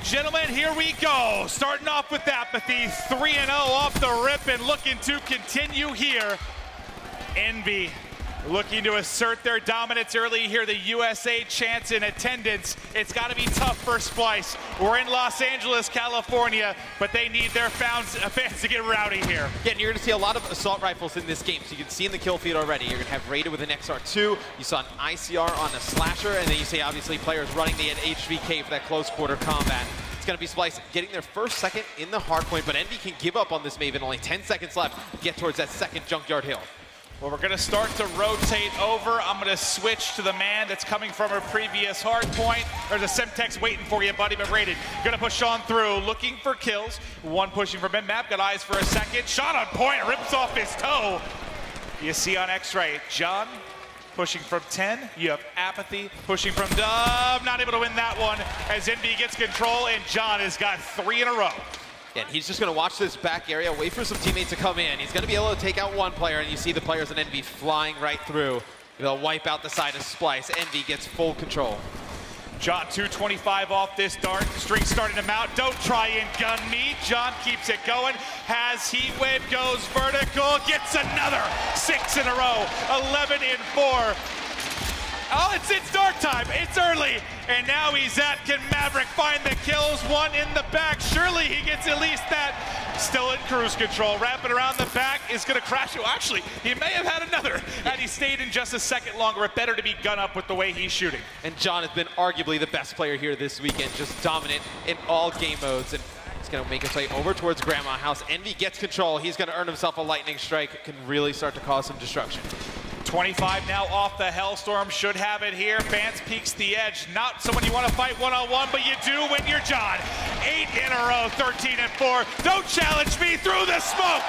gentlemen, here we go. Starting off with Apathy, 3-0 off the rip and looking to continue here. Envy looking to assert their dominance early here. The USA chants in attendance. It's got to be tough for Splice. We're in Los Angeles, California, but they need their fans to get rowdy here. Yeah, and you're going to see a lot of assault rifles in this game. So you can see in the kill feed already, you're going to have Raided with an XR2. You saw an ICR on a Slasher, and then you see obviously players running the HVK for that close quarter combat. It's going to be Splice getting their first second in the hardpoint, but Envy can give up on this Maven. Only 10 seconds left to get towards that second Junkyard Hill. Well, we're gonna start to rotate over. I'm gonna switch to the man that's coming from a previous hard point. There's a Semtex waiting for you, buddy, but Raided. Gonna push on through, looking for kills. One pushing for mid-map, got eyes for a second. Shot on point, rips off his toe. You see on X-Ray, John pushing from 10. You have Apathy pushing from Dub. Not able to win that one as Envy gets control, and John has got 3 in a row. And he's just going to watch this back area, wait for some teammates to come in. He's going to be able to take out one player, and you see the players in Envy flying right through. They'll wipe out the side of Splice. Envy gets full control. John, 225 off this dart. Streak starting to mount. Don't try and gun me. John keeps it going. Has heat wave, goes vertical, gets another 6 in a row. 11 in 4. Oh, it's dart time. It's early. And now he's at. Can Maverick find the kills? One in the back. Surely he gets at least that. Still in cruise control. Wrapping around the back is going to crash. Oh, actually, he may have had another. Had he stayed in just a second longer, it better to be gun up with the way he's shooting. And John has been arguably the best player here this weekend. Just dominant in all game modes. And he's going to make his way over towards Grandma House. Envy gets control. He's going to earn himself a lightning strike. Can really start to cause some destruction. 25 now off the Hellstorm, should have it here. Vance peeks the edge. Not someone you want to fight one-on-one, but you do when you're John. 8 in a row, 13 and 4. Don't challenge me through the smoke.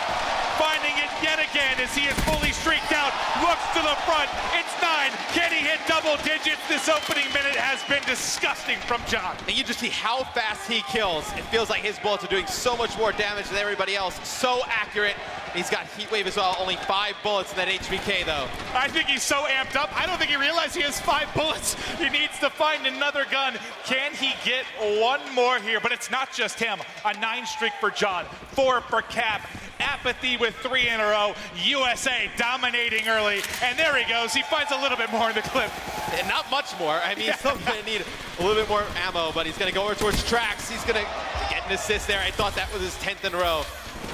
Finding it yet again as he is fully streaked out. Looks to the front. It's 9. Can he hit double digits? This opening minute has been disgusting from John. And you just see how fast he kills. It feels like his bullets are doing so much more damage than everybody else. So accurate. He's got heat wave as well. Only 5 bullets in that HVK though. I think he's so amped up. I don't think he realized he has 5 bullets. He needs to find another gun. Can he get one more here? But it's not just him. A 9 streak for John, 4 for Cap. Apathy with 3 in a row. USA dominating early. And there he goes. He finds a little bit more in the clip. And not much more. I mean, he's still going to need a little bit more ammo, but he's going to go over towards Trax. He's going to get an assist there. I thought that was his 10th in a row.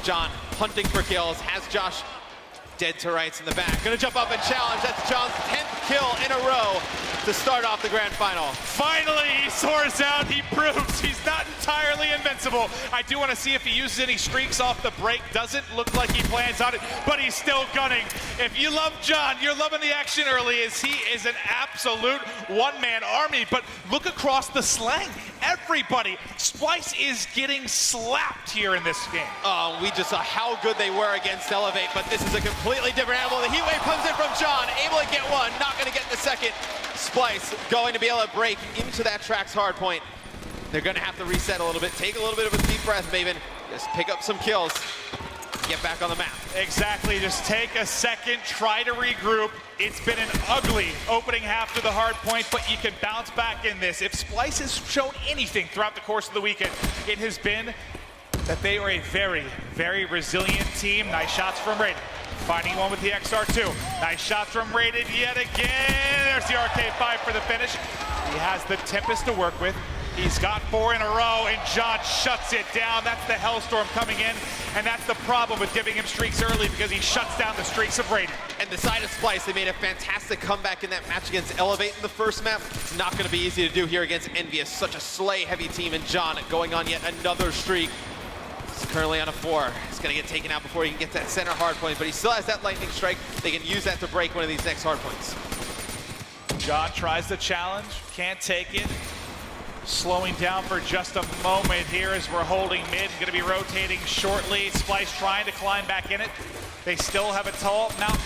John hunting for kills, has Josh dead to rights in the back. Gonna jump up and challenge. That's John's 10th kill in a row to start off the grand final. Finally, he soars out. He proves he's not entirely invincible. I do want to see if he uses any streaks off the break. Doesn't look like he plans on it, but he's still gunning. If you love John, you're loving the action early as he is an absolute one-man army. But look across the slang. Everybody, Splice is getting slapped here in this game. We just saw how good they were against Elevate, but this is a completely different animal. The heat wave comes in from John, able to get one, not going to get the second. Splice going to be able to break into that Trax hard point. They're going to have to reset a little bit, take a little bit of a deep breath, Maven. Just pick up some kills, get back on the map. Exactly, just take a second, try to regroup. It's been an ugly opening half to the hard point, but you can bounce back in this. If Splice has shown anything throughout the course of the weekend, it has been that they are a very, very resilient team. Nice shots from Raided. Finding one with the XR2. Nice shots from Raided yet again. There's the RK5 for the finish. He has the Tempest to work with. He's got 4 in a row, and John shuts it down. That's the Hellstorm coming in, and that's the problem with giving him streaks early because he shuts down the streaks of Raided. And the side of Splice, they made a fantastic comeback in that match against Elevate in the first map. It's not going to be easy to do here against EnvyUS, such a slay-heavy team, and John going on yet another streak. He's currently on a 4. He's going to get taken out before he can get to that center hard point, but he still has that lightning strike. They can use that to break one of these next hard points. John tries the challenge, can't take it. Slowing down for just a moment here as we're holding mid. Going to be rotating shortly. Splice trying to climb back in it. They still have a tall mountain.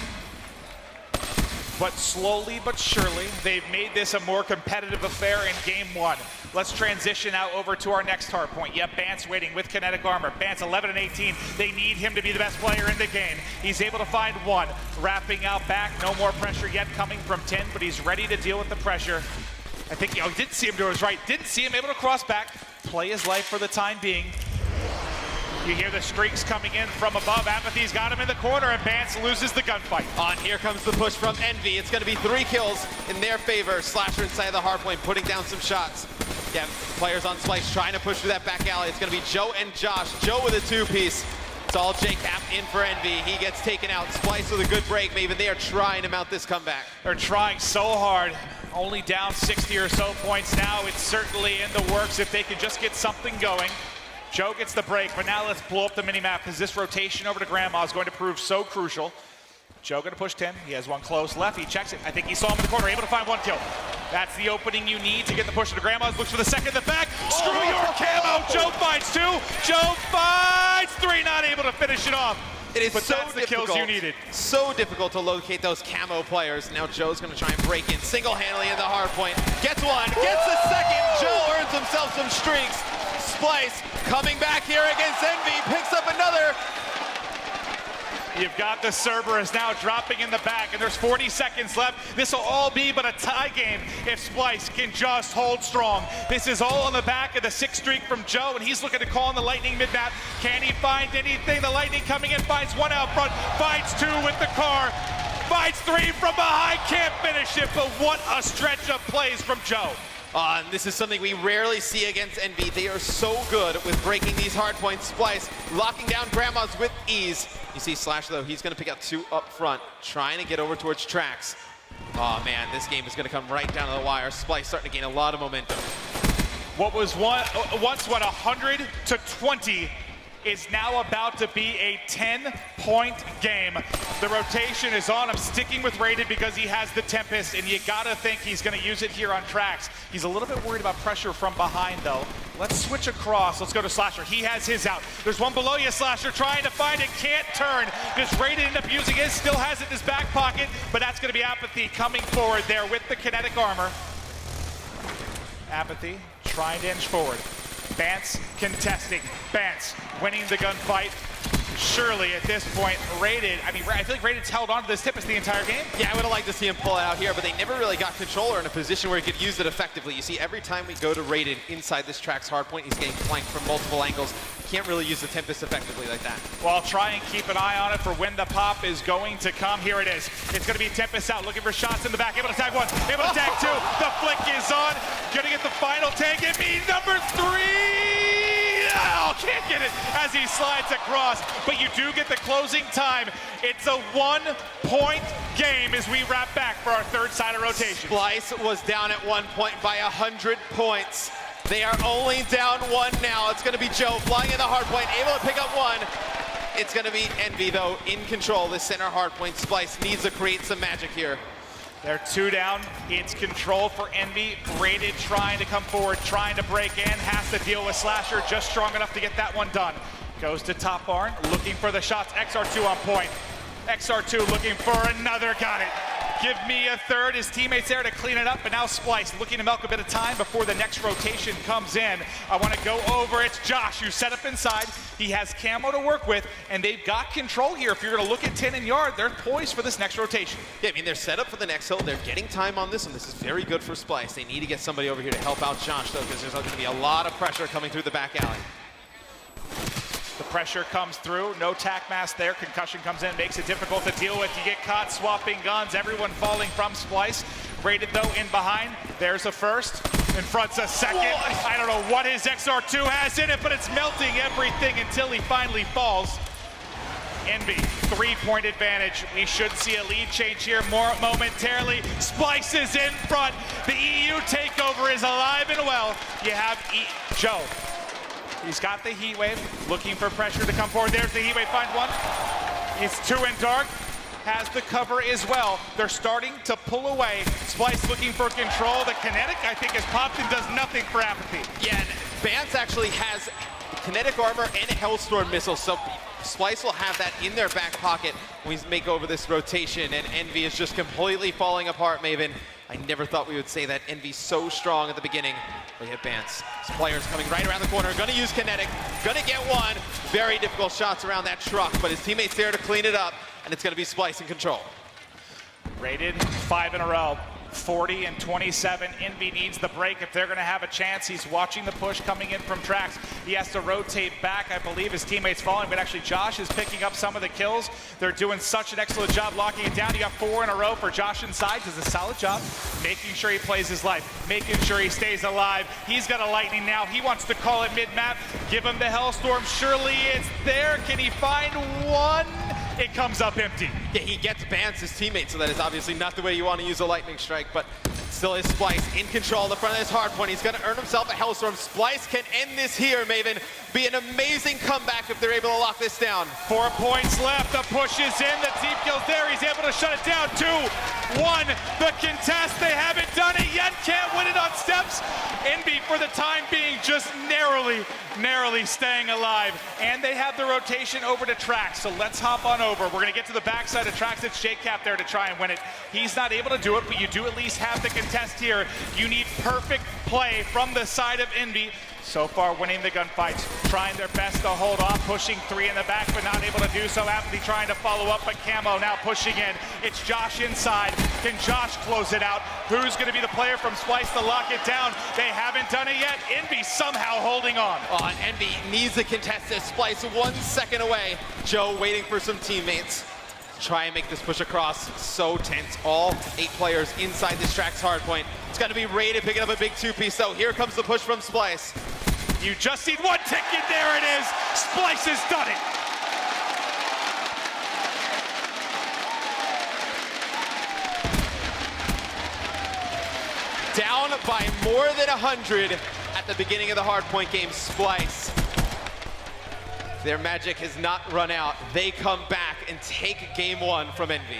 But slowly but surely, they've made this a more competitive affair in game 1. Let's transition now over to our next hard point. Yep, Bance waiting with kinetic armor. Bance 11 and 18. They need him to be the best player in the game. He's able to find 1. Wrapping out back. No more pressure yet coming from 10, but he's ready to deal with the pressure. I think, he didn't see him to his right. Didn't see him able to cross back. play his life for the time being. You hear the streaks coming in from above. Apathy's got him in the corner, and Vance loses the gunfight. On here comes the push from Envy. It's going to be 3 kills in their favor. Slasher inside the hard point, putting down some shots. Yeah, players on Splice trying to push through that back alley. It's going to be Joe and Josh. Joe with a 2-piece. It's all J-Cap in for Envy. He gets taken out. Splice with a good break. Maybe they are trying to mount this comeback. They're trying so hard. Only down 60 or so points now. It's certainly in the works if they could just get something going. Joe gets the break, but now let's blow up the minimap because this rotation over to Grandma is going to prove so crucial. Joe going to push 10. He has one close left. He checks it. I think he saw him in the corner, able to find 1 kill. That's the opening you need to get the push to Grandma's. Looks for the second in the back. Screw your camo. Joe finds 2. Joe finds 3. Not able to finish it off. It is but so that's the difficult, kills you needed. So difficult to locate those camo players. Now Joe's going to try and break in single-handedly in the hard point. Gets one, gets the second. Joe earns himself some streaks. Splice coming back here against Envy, picks up another. You've got the Cerberus now dropping in the back, and there's 40 seconds left. This will all be but a tie game if Splice can just hold strong. This is all on the back of the 6 streak from Joe, and he's looking to call on the Lightning mid-map. Can he find anything? The Lightning coming in, finds 1 out front, finds 2 with the car, finds 3 from behind, can't finish it, but what a stretch of plays from Joe. And this is something we rarely see against Envy. They are so good with breaking these hard points. Splice locking down Grandma's with ease. You see Slash though, he's gonna pick up 2 up front, trying to get over towards tracks. Oh man, this game is gonna come right down to the wire. Splice starting to gain a lot of momentum. What was once 100 to 20 is now about to be a 10-point game. The rotation is on. I'm sticking with Rated because he has the Tempest, and you gotta think he's gonna use it here on tracks. He's a little bit worried about pressure from behind though. Let's switch across. Let's go to Slasher. He has his out. There's one below you, Slasher, trying to find it, can't turn. Does Rated end up using his? Still has it in his back pocket, but that's gonna be Apathy coming forward there with the kinetic armor. Apathy trying to inch forward. Vance contesting. Vance winning the gunfight. Surely at this point, Rated, I feel like Rated's held on to this Tempest the entire game. Yeah, I would have liked to see him pull it out here, but they never really got controller in a position where he could use it effectively. You see, every time we go to Rated inside this track's hardpoint, he's getting flanked from multiple angles. Can't really use the Tempest effectively like that. Well, try and keep an eye on it for when the pop is going to come. Here it is. It's going to be Tempest out, looking for shots in the back. Able to tag 1, able to tag 2. The flick is on. Gonna get the final tag. Give me number 3. Oh, can't get it as he slides across. But you do get the closing time. It's a 1-point game as we wrap back for our 3rd side of rotation. Splice was down at 1 point by 100 points. They are only down 1 now. It's going to be Joe flying in the hard point, able to pick up 1. It's going to be Envy, though, in control. This center hard point. Splice needs to create some magic here. They're 2 down. It's control for Envy. Rated trying to come forward, trying to break in. Has to deal with Slasher, just strong enough to get that one done. Goes to top barn, looking for the shots. XR2 on point. XR2 looking for another, got it. Give me a 3rd. His teammates there to clean it up, but now Splice looking to milk a bit of time before the next rotation comes in. I want to go over. It's Josh who's set up inside. He has camo to work with, and they've got control here. If you're going to look at 10 and yard, they're poised for this next rotation. Yeah, they're set up for the next hill. They're getting time on this, and this is very good for Splice. They need to get somebody over here to help out Josh, though, because there's going to be a lot of pressure coming through the back alley. The pressure comes through, no tac mask there, concussion comes in, makes it difficult to deal with. You get caught swapping guns, everyone falling from Splice. Rated though in behind, there's a 1st, in front's a 2nd. What? I don't know what his XR2 has in it, but it's melting everything until he finally falls. Envy, 3-point advantage. We should see a lead change here more momentarily. Splice is in front. The EU takeover is alive and well. You have Joe. He's got the heat wave, looking for pressure to come forward. There's the heat wave, find 1. It's 2 in dark, has the cover as well. They're starting to pull away. Splice looking for control. The kinetic, I think, has popped and does nothing for Apathy. Yeah, and Vance actually has kinetic armor and a Hellstorm missile, so Splice will have that in their back pocket when we make over this rotation, and Envy is just completely falling apart, Maven. I never thought we would say that. Envy's so strong at the beginning. We hit Vance. Players coming right around the corner. Gonna use kinetic. Gonna get 1. Very difficult shots around that truck, but his teammates there to clean it up, and it's gonna be Splice in control. Rated 5 in a row. 40 and 27. Envy needs the break if they're going to have a chance. He's watching the push coming in from Trax. He has to rotate back. I believe his teammate's falling, but actually Josh is picking up some of the kills. They're doing such an excellent job locking it down. You got 4 in a row for Josh inside. Does a solid job making sure he plays his life, making sure he stays alive. He's got a lightning now. He wants to call it mid-map. Give him the Hellstorm. Surely it's there. Can he find one? It comes up empty. Yeah, he gets bans his teammates, so that is obviously not the way you want to use a lightning strike, but still is Splice in control in the front of this hard point. He's going to earn himself a Hellstorm. Splice can end this here, Maven. Be an amazing comeback if they're able to lock this down. 4 points left. The push is in. The deep kill's there. He's able to shut it down. 2-1. The contest. They haven't done it yet. Can't win it on steps. Envy, for the time being, just narrowly staying alive. And they have the rotation over to Trax. So let's hop on over. We're going to get to the backside of Trax. It's J-Cap there to try and win it. He's not able to do it, but you do at least have the contest here. You need perfect play from the side of Envy. So far winning the gunfights, trying their best to hold off, pushing 3 in the back, but not able to do so. Apathy trying to follow up, but Camo now pushing in. It's Josh inside. Can Josh close it out? Who's going to be the player from Splice to lock it down? They haven't done it yet. Envy somehow holding on. Oh, and Envy needs to contest this. Splice 1 second away. Joe waiting for some teammates. Try and make this push across. So tense. All 8 players inside this Trax hardpoint. It's going to be Ray to pick up a big 2-piece, though. Here comes the push from Splice. You just need 1 ticket. There it is. Splice has done it. Down by more than 100 at the beginning of the hardpoint game. Splice. Their magic has not run out. They come back and take game 1 from Envy.